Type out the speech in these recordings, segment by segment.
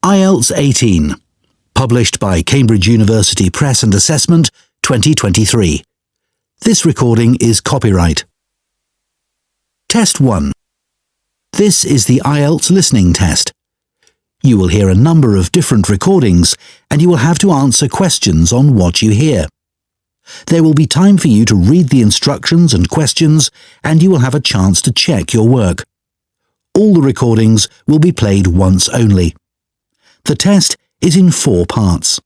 IELTS 18, published by Cambridge University Press and Assessment, 2023. This recording is copyright. Test 1. This is the IELTS listening test. You will hear a number of different recordings and you will have to answer questions on what you hear. There will be time for you to read the instructions and questions and you will have a chance to check your work. All the recordings will be played once only. The test is in 4 parts.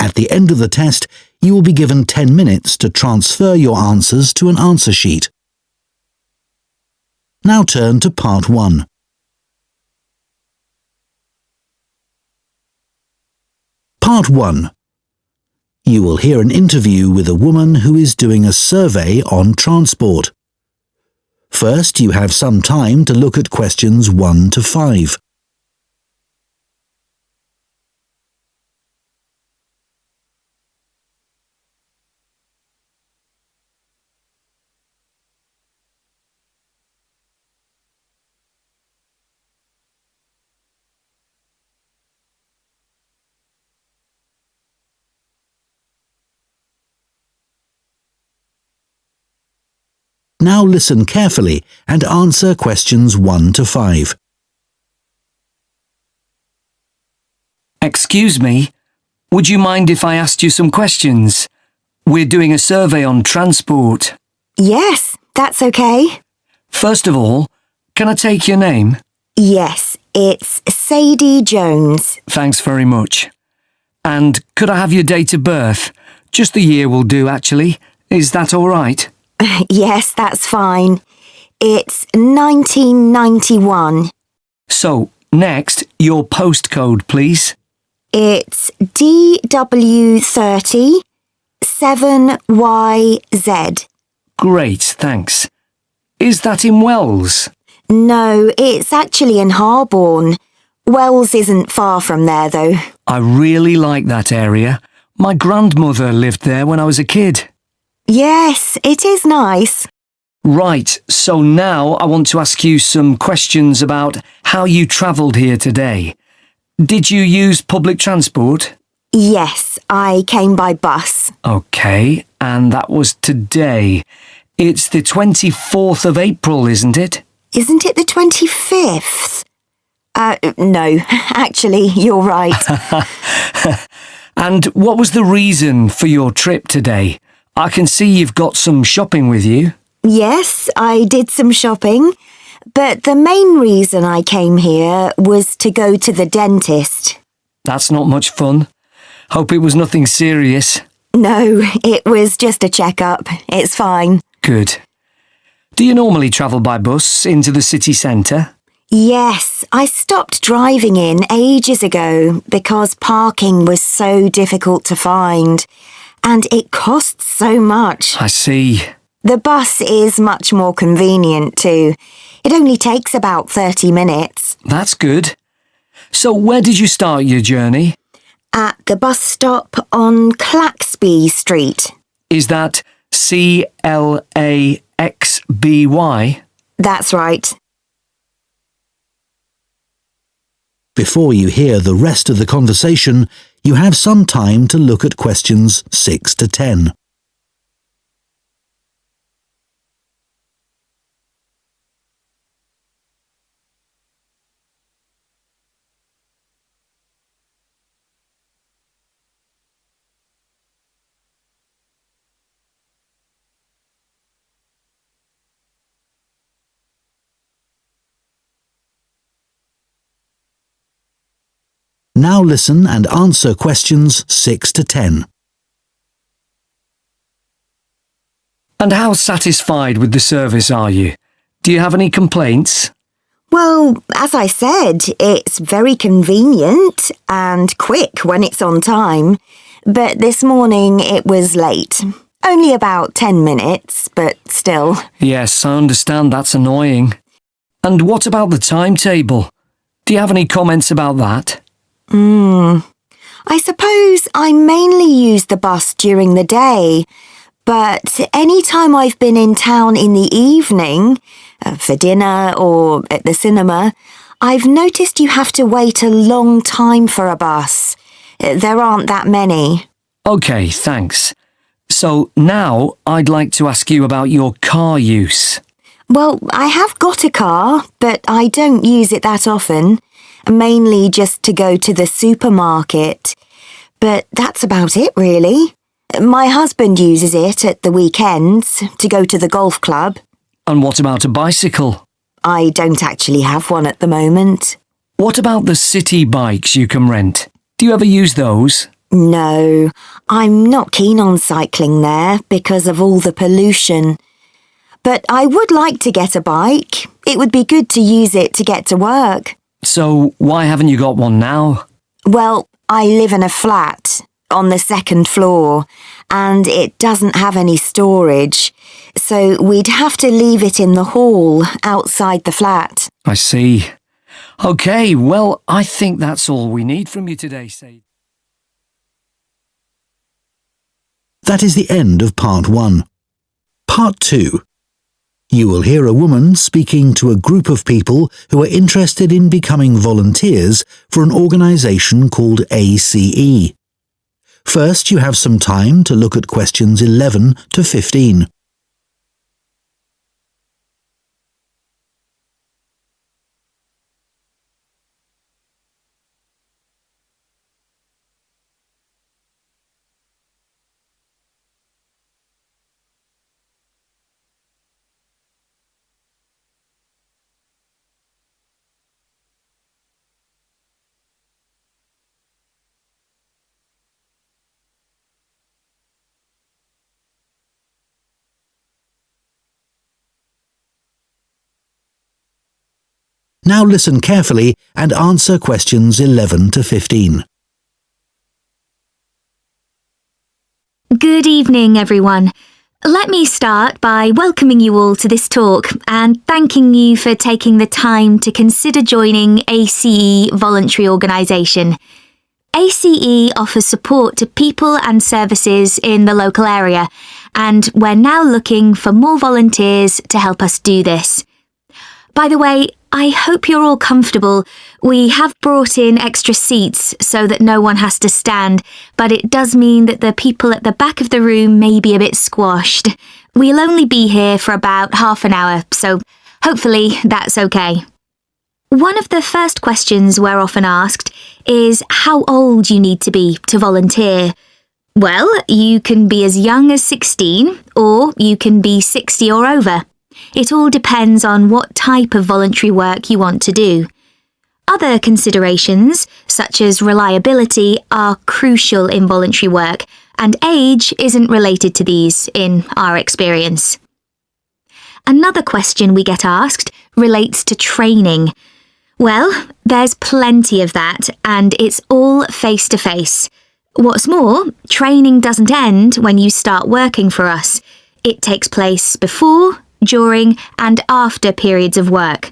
At the end of the test, you will be given 10 minutes to transfer your answers to an answer sheet. Now turn to Part 1. Part 1. You will hear an interview with a woman who is doing a survey on transport. First, you have some time to look at questions 1 to 5. Now listen carefully and answer questions 1 to 5. Excuse me, would you mind if I asked you some questions? We're doing a survey on transport. Yes, that's okay. First of all, can I take your name? Yes, it's Sadie Jones. Thanks very much. And could I have your date of birth? Just the year will do, actually. Is that all right? Yes, that's fine. It's 1991. So, next, your postcode, please. It's DW30 7YZ. Great, thanks. Is that in Wells? No, it's actually in Harborne. Wells isn't far from there, though. I really like that area. My grandmother lived there when I was a kid. Yes, it is nice. Right, so now I want to ask you some questions about how you travelled here today. Did you use public transport? Yes, I came by bus. OK, and that was today. It's the 24th of April, isn't it? Isn't it the 25th? No, actually, you're right. And what was the reason for your trip today? I can see you've got some shopping with you. Yes, I did some shopping, but the main reason I came here was to go to the dentist. That's not much fun. Hope it was nothing serious. No, it was just a checkup. It's fine. Good. Do you normally travel by bus into the city centre? Yes, I stopped driving in ages ago because parking was so difficult to find. And it costs so much. I see. The bus is much more convenient too. It only takes about 30 minutes. That's good. So where did you start your journey? At the bus stop on Claxby Street. Is that CLAXBY? That's right. Before you hear the rest of the conversation, you have some time to look at questions 6 to 10. Now listen and answer questions 6 to 10. And how satisfied with the service are you? Do you have any complaints? Well, as I said, it's very convenient and quick when it's on time. But this morning it was late. Only about 10 minutes, but still. Yes, I understand that's annoying. And what about the timetable? Do you have any comments about that? I suppose I mainly use the bus during the day, but any time I've been in town in the evening, for dinner or at the cinema, I've noticed you have to wait a long time for a bus. There aren't that many. OK, thanks. So now I'd like to ask you about your car use. Well, I have got a car, but I don't use it that often. Mainly just to go to the supermarket. But that's about it, really. My husband uses it at the weekends to go to the golf club. And what about a bicycle? I don't actually have one at the moment. What about the city bikes you can rent? Do you ever use those? No, I'm not keen on cycling there because of all the pollution. But I would like to get a bike. It would be good to use it to get to work. So why haven't you got one now? Well, I live in a flat on the second floor and it doesn't have any storage. So we'd have to leave it in the hall outside the flat. I see. OK, well, I think that's all we need from you today, Sadie. That is the end of Part 1. Part 2. You will hear a woman speaking to a group of people who are interested in becoming volunteers for an organisation called ACE. First, you have some time to look at questions 11 to 15. Now listen carefully and answer questions 11 to 15. Good evening, everyone. Let me start by welcoming you all to this talk and thanking you for taking the time to consider joining ACE Voluntary Organisation. ACE offers support to people and services in the local area, and we're now looking for more volunteers to help us do this. By the way, I hope you're all comfortable. We have brought in extra seats so that no one has to stand, but it does mean that the people at the back of the room may be a bit squashed. We'll only be here for about half an hour, so hopefully that's okay. One of the first questions we're often asked is how old you need to be to volunteer. Well, you can be as young as 16, or you can be 60 or over. It all depends on what type of voluntary work you want to do. Other considerations, such as reliability, are crucial in voluntary work, and age isn't related to these, in our experience. Another question we get asked relates to training. Well, there's plenty of that, and it's all face-to-face. What's more, training doesn't end when you start working for us. It takes place before, during and after periods of work.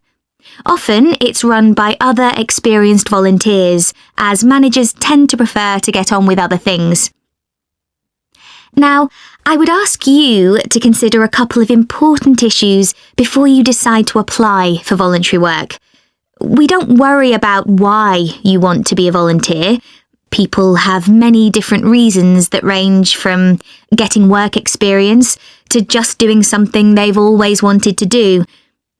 Often it's run by other experienced volunteers, as managers tend to prefer to get on with other things. Now, I would ask you to consider a couple of important issues before you decide to apply for voluntary work. We don't worry about why you want to be a volunteer. People have many different reasons that range from getting work experience to just doing something they've always wanted to do.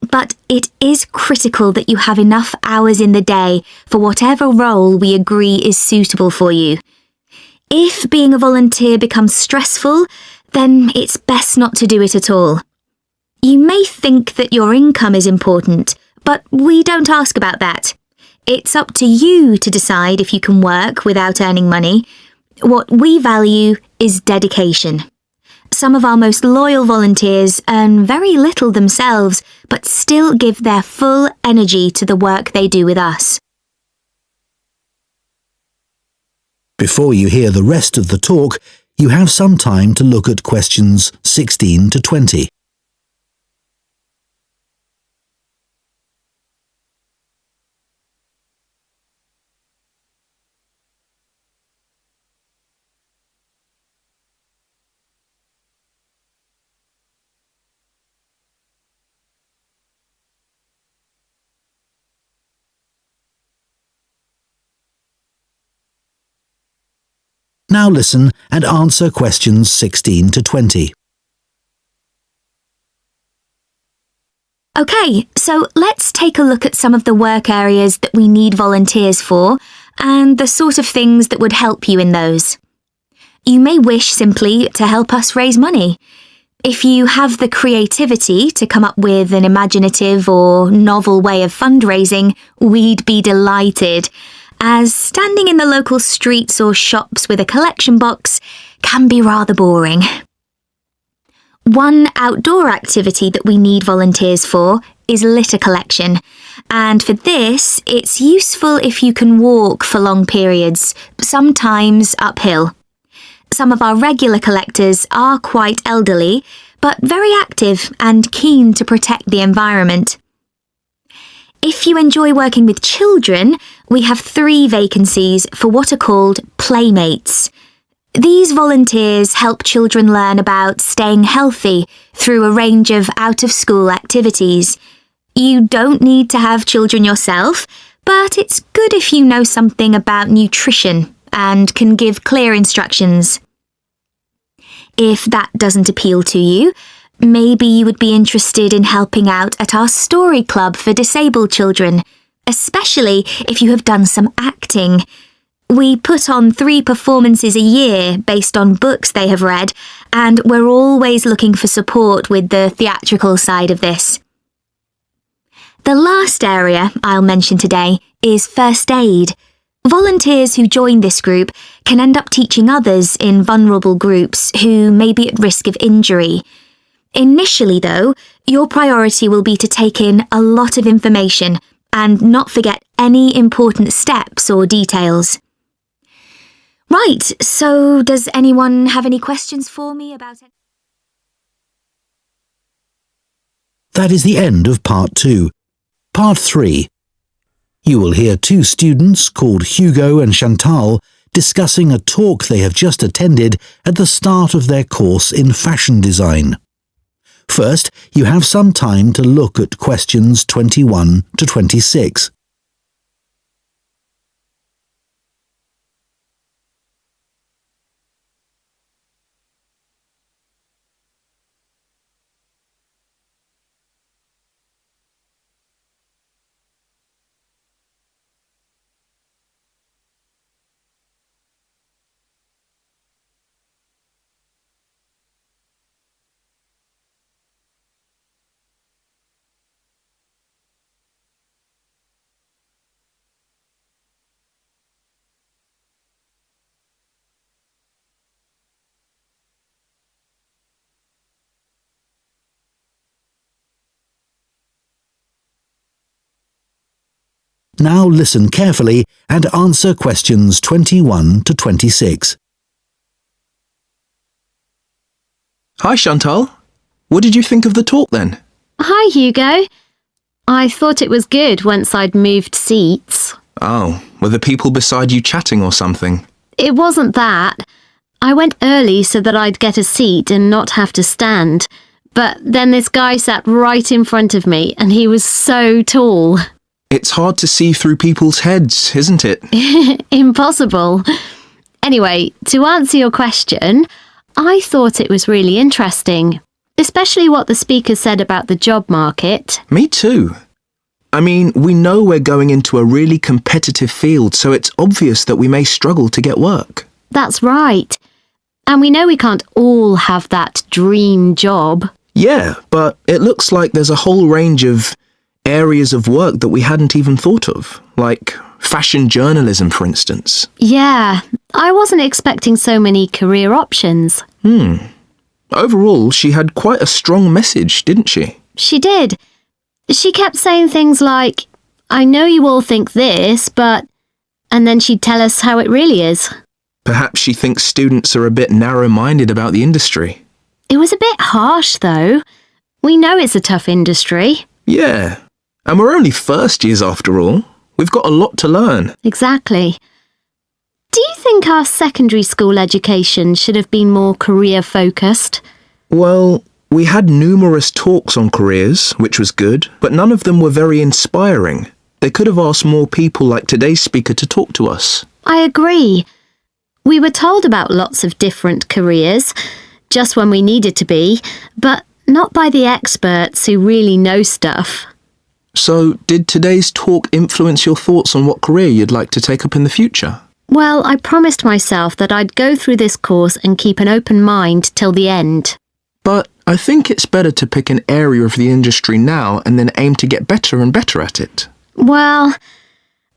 But it is critical that you have enough hours in the day for whatever role we agree is suitable for you. If being a volunteer becomes stressful, then it's best not to do it at all. You may think that your income is important, but we don't ask about that. It's up to you to decide if you can work without earning money. What we value is dedication. Some of our most loyal volunteers earn very little themselves, but still give their full energy to the work they do with us. Before you hear the rest of the talk, you have some time to look at questions 16 to 20. Now listen and answer questions 16 to 20. OK, so let's take a look at some of the work areas that we need volunteers for and the sort of things that would help you in those. You may wish simply to help us raise money. If you have the creativity to come up with an imaginative or novel way of fundraising, we'd be delighted, as standing in the local streets or shops with a collection box can be rather boring. One outdoor activity that we need volunteers for is litter collection, and for this, it's useful if you can walk for long periods, sometimes uphill. Some of our regular collectors are quite elderly, but very active and keen to protect the environment. If you enjoy working with children, we have 3 vacancies for what are called playmates. These volunteers help children learn about staying healthy through a range of out-of-school activities. You don't need to have children yourself, but it's good if you know something about nutrition and can give clear instructions. If that doesn't appeal to you, maybe you would be interested in helping out at our story club for disabled children, especially if you have done some acting. We put on 3 performances a year based on books they have read, and we're always looking for support with the theatrical side of this. The last area I'll mention today is first aid. Volunteers who join this group can end up teaching others in vulnerable groups who may be at risk of injury. Initially, though, your priority will be to take in a lot of information and not forget any important steps or details. Right, so does anyone have any questions for me about it? That is the end of Part 2. Part 3. You will hear 2 students called Hugo and Chantal discussing a talk they have just attended at the start of their course in fashion design. First, you have some time to look at questions 21 to 26. Now listen carefully and answer questions 21 to 26. Hi, Chantal. What did you think of the talk then? Hi, Hugo. I thought it was good once I'd moved seats. Oh, were the people beside you chatting or something? It wasn't that. I went early so that I'd get a seat and not have to stand. But then this guy sat right in front of me and he was so tall. It's hard to see through people's heads, isn't it? Impossible. Anyway, to answer your question, I thought it was really interesting, especially what the speaker said about the job market. Me too. I mean, we know we're going into a really competitive field, so it's obvious that we may struggle to get work. That's right. And we know we can't all have that dream job. Yeah, but it looks like there's a whole range of areas of work that we hadn't even thought of, like fashion journalism, for instance. Yeah, I wasn't expecting so many career options. Overall, she had quite a strong message, didn't she? She did. She kept saying things like, I know you all think this, but... And then she'd tell us how it really is. Perhaps she thinks students are a bit narrow-minded about the industry. It was a bit harsh, though. We know it's a tough industry. Yeah, and we're only first years after all. We've got a lot to learn. Exactly. Do you think our secondary school education should have been more career-focused? Well, we had numerous talks on careers, which was good, but none of them were very inspiring. They could have asked more people like today's speaker to talk to us. I agree. We were told about lots of different careers, just when we needed to be, but not by the experts who really know stuff. So, did today's talk influence your thoughts on what career you'd like to take up in the future? Well, I promised myself that I'd go through this course and keep an open mind till the end. But I think it's better to pick an area of the industry now and then aim to get better and better at it. Well,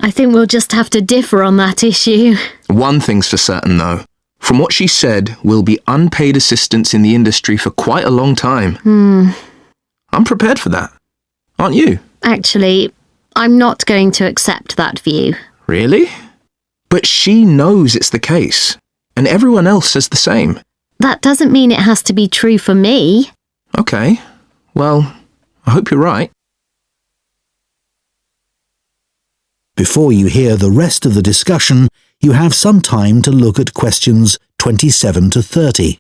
I think we'll just have to differ on that issue. One thing's for certain, though. From what she said, we'll be unpaid assistants in the industry for quite a long time. I'm prepared for that. Aren't you? Actually, I'm not going to accept that view. Really? But she knows it's the case, and everyone else says the same. That doesn't mean it has to be true for me. Okay, well, I hope you're right. Before you hear the rest of the discussion, you have some time to look at questions 27 to 30.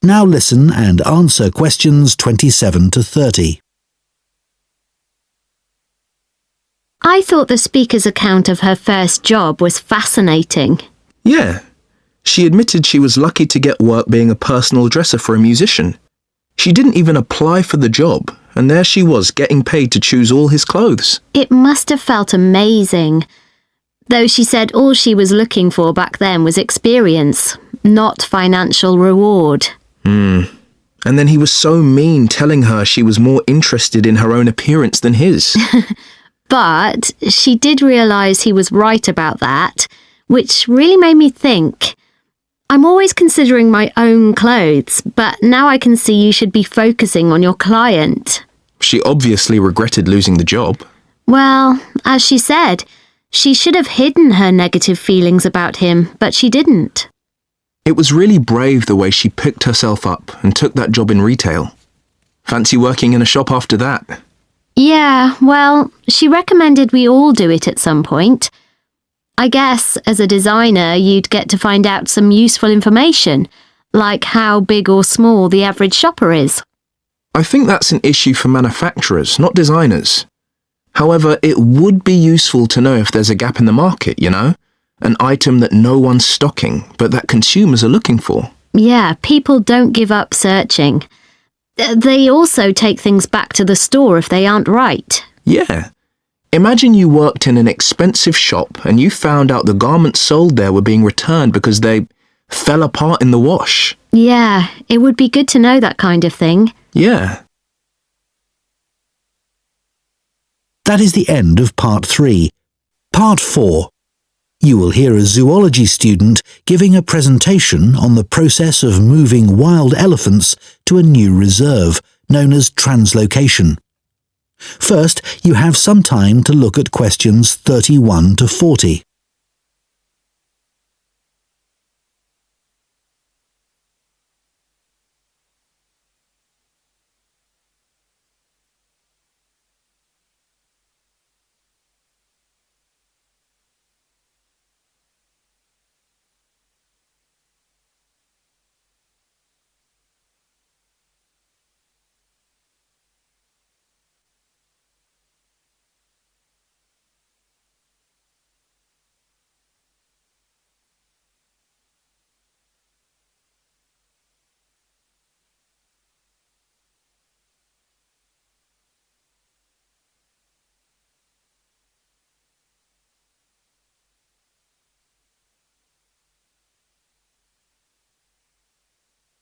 Now listen and answer questions 27 to 30. I thought the speaker's account of her first job was fascinating. Yeah. She admitted she was lucky to get work being a personal dresser for a musician. She didn't even apply for the job, and there she was getting paid to choose all his clothes. It must have felt amazing. Though she said all she was looking for back then was experience, not financial reward. And then he was so mean, telling her she was more interested in her own appearance than his. But she did realise he was right about that, which really made me think. I'm always considering my own clothes, but now I can see you should be focusing on your client. She obviously regretted losing the job. Well, as she said, she should have hidden her negative feelings about him, but she didn't. It was really brave the way she picked herself up and took that job in retail. Fancy working in a shop after that? Yeah, well, she recommended we all do it at some point. I guess, as a designer, you'd get to find out some useful information, like how big or small the average shopper is. I think that's an issue for manufacturers, not designers. However, it would be useful to know if there's a gap in the market, you know? An item that no one's stocking, but that consumers are looking for. Yeah, people don't give up searching. They also take things back to the store if they aren't right. Yeah. Imagine you worked in an expensive shop and you found out the garments sold there were being returned because they fell apart in the wash. Yeah, it would be good to know that kind of thing. Yeah. That is the end of Part 3. Part 4. You will hear a zoology student giving a presentation on the process of moving wild elephants to a new reserve, known as translocation. First, you have some time to look at questions 31 to 40.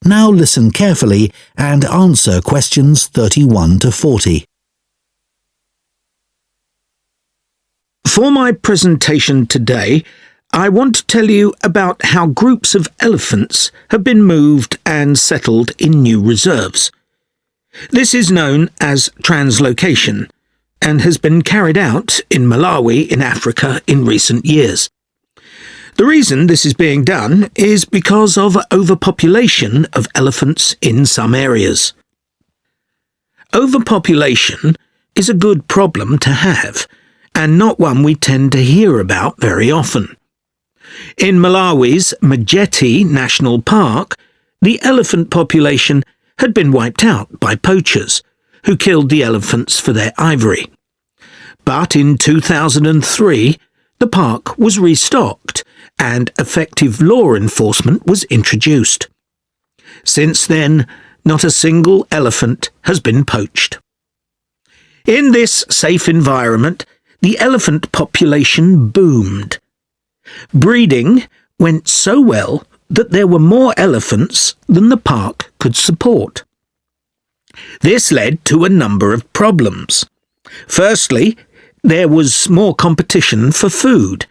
Now listen carefully and answer questions 31 to 40. For my presentation today, I want to tell you about how groups of elephants have been moved and settled in new reserves. This is known as translocation and has been carried out in Malawi in Africa in recent years. The reason this is being done is because of overpopulation of elephants in some areas. Overpopulation is a good problem to have, and not one we tend to hear about very often. In Malawi's Majeti National Park, the elephant population had been wiped out by poachers, who killed the elephants for their ivory. But in 2003, the park was restocked and effective law enforcement was introduced. Since then, not a single elephant has been poached. In this safe environment, the elephant population boomed. Breeding went so well that there were more elephants than the park could support. This led to a number of problems. Firstly, there was more competition for food,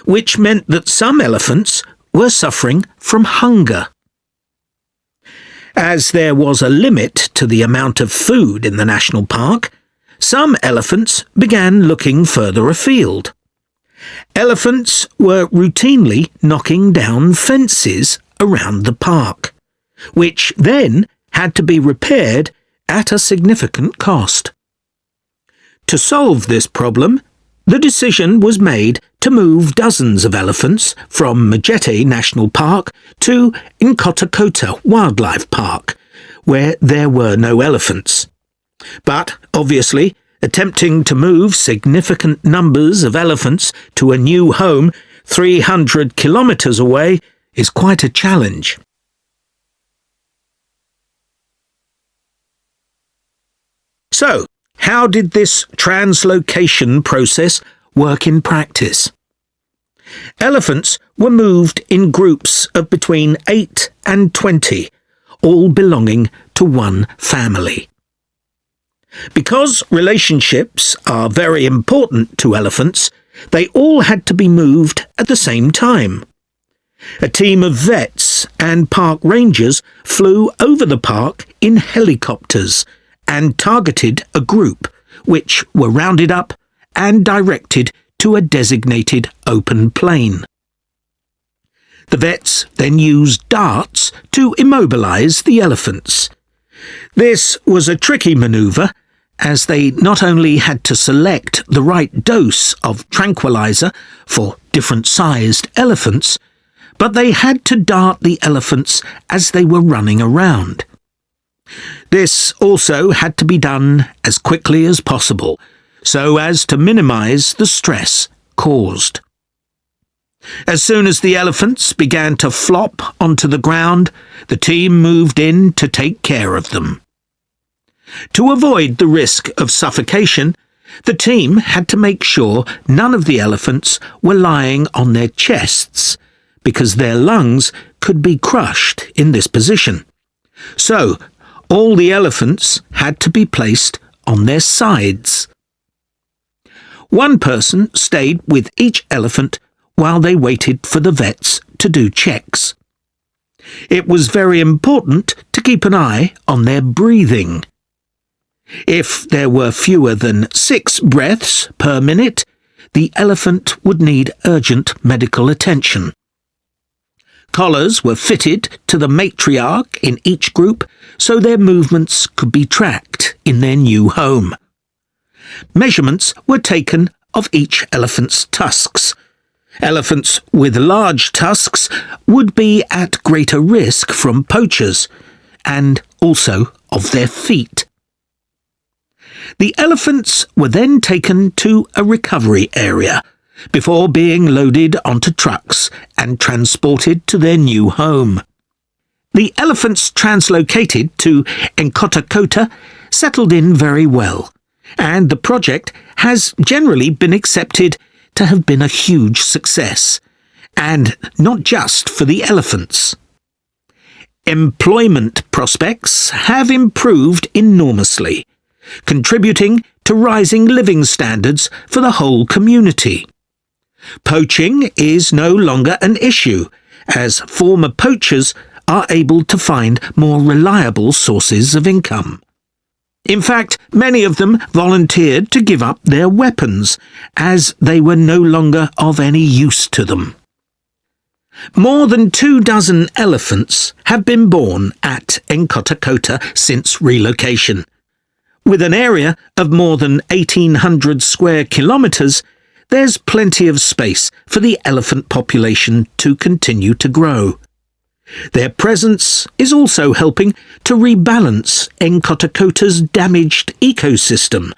which meant that some elephants were suffering from hunger. As there was a limit to the amount of food in the national park, some elephants began looking further afield. Elephants were routinely knocking down fences around the park, which then had to be repaired at a significant cost. To solve this problem, the decision was made to move dozens of elephants from Majeti National Park to Nkotakota Wildlife Park, where there were no elephants. But, obviously, attempting to move significant numbers of elephants to a new home 300 kilometres away is quite a challenge. So, how did this translocation process work in practice? Elephants were moved in groups of between 8 and 20, all belonging to one family. Because relationships are very important to elephants, they all had to be moved at the same time. A team of vets and park rangers flew over the park in helicopters and targeted a group, which were rounded up and directed to a designated open plain. The vets then used darts to immobilize the elephants. This was a tricky maneuver, as they not only had to select the right dose of tranquilizer for different-sized elephants, but they had to dart the elephants as they were running around. This also had to be done as quickly as possible, so as to minimize the stress caused. As soon as the elephants began to flop onto the ground, the team moved in to take care of them. To avoid the risk of suffocation, the team had to make sure none of the elephants were lying on their chests, because their lungs could be crushed in this position. So, all the elephants had to be placed on their sides. One person stayed with each elephant while they waited for the vets to do checks. It was very important to keep an eye on their breathing. If there were fewer than 6 breaths per minute, the elephant would need urgent medical attention. Collars were fitted to the matriarch in each group so their movements could be tracked in their new home. Measurements were taken of each elephant's tusks. Elephants with large tusks would be at greater risk from poachers, and also of their feet. The elephants were then taken to a recovery area before being loaded onto trucks and transported to their new home. The elephants translocated to Nkotakota settled in very well, and the project has generally been accepted to have been a huge success, and not just for the elephants. Employment prospects have improved enormously, contributing to rising living standards for the whole community. Poaching is no longer an issue, as former poachers are able to find more reliable sources of income. In fact, many of them volunteered to give up their weapons, as they were no longer of any use to them. More than 24 elephants have been born at Nkotakota since relocation. With an area of more than 1,800 square kilometres, there's plenty of space for the elephant population to continue to grow. Their presence is also helping to rebalance Nkotakota's damaged ecosystem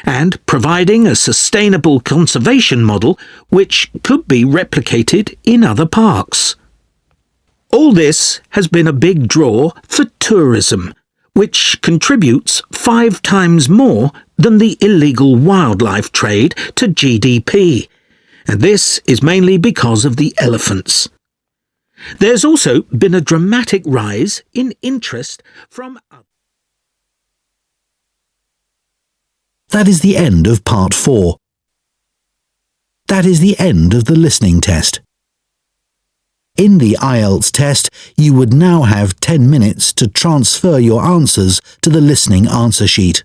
and providing a sustainable conservation model which could be replicated in other parks. All this has been a big draw for tourism, which contributes 5 times more than the illegal wildlife trade to GDP, and this is mainly because of the elephants. There's also been a dramatic rise in interest from others. That is the end of part 4. That is the end of the listening test. In the IELTS test, you would now have 10 minutes to transfer your answers to the listening answer sheet.